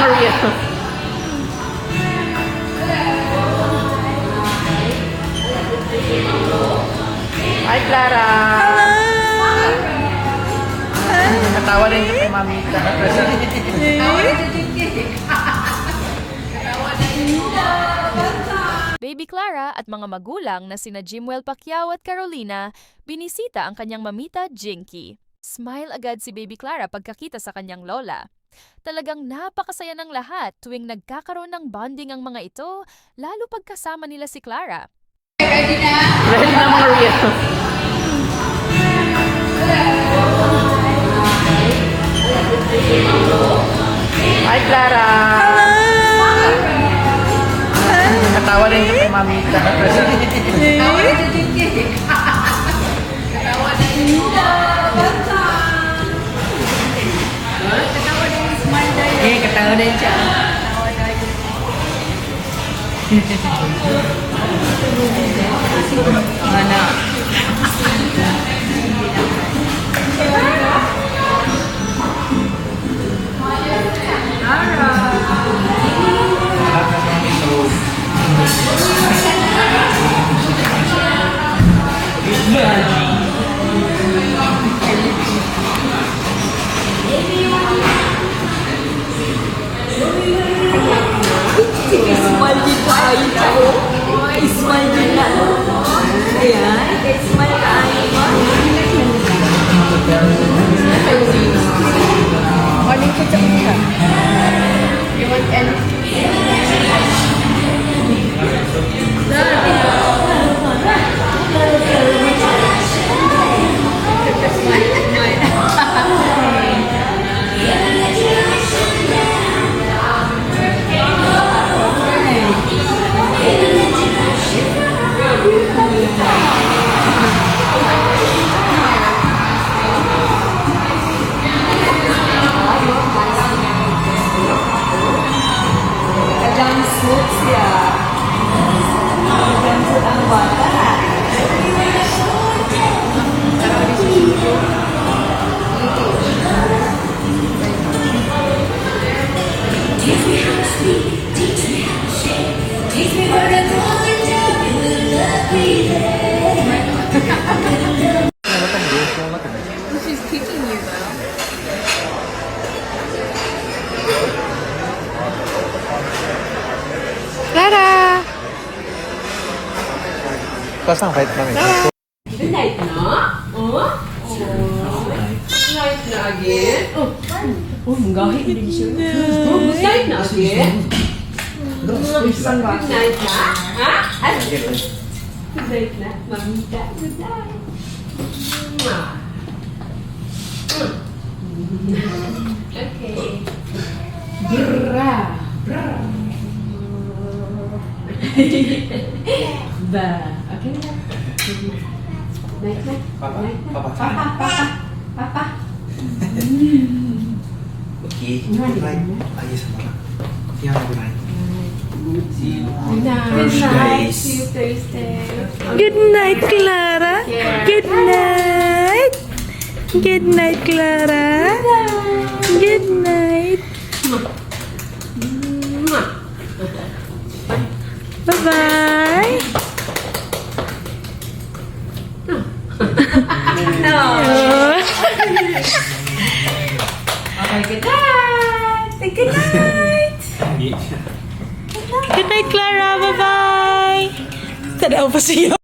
Maria. Hi, Clara. Natawa rin yung kay Mamita. Baby Clara at mga magulang na sina Jimwell Pacquiao at Carolina, binisita ang kanyang mamita Jinky. Smile agad si Baby Clara pagkakita sa kanyang lola. Talagang napakasaya ng lahat tuwing nagkakaroon ng bonding ang mga ito, lalo pagkasama nila si Clara. Ready na, Maria. Hi, Clara. Natawa rin yung kay Mamita. Katawa din siya. Mana? Smile din po ayun ako. Smile din na. Ayan. Smile ka ayun mo. Morning ko sa isa. You want any? Jumpsuit siya. Jumpsuit ang bata. Teach me how to speak, teach me how to shake, teach me where to go and tell me the love we She's kicking you though. Clara! Pasang kahit namin. Good night na? Oh? Good night na again? Oh, manggahi din siya. Good night na again? Good night na? Ha? Good night na? Mamita, good night. Okay. Bra. Ba. Okay na. Night na. Papa, Night na. Papa. Papa. Okay, good night. Ayos sa mga. Yeah, good night. See you on Good night. Thursdays. See you Thursday. Good night, Clara. Good night. Good night, Clara. Good night. Bye-bye. Okay, good night. Say good night. Good night, Clara. Bye-bye. Tanaw pa siya.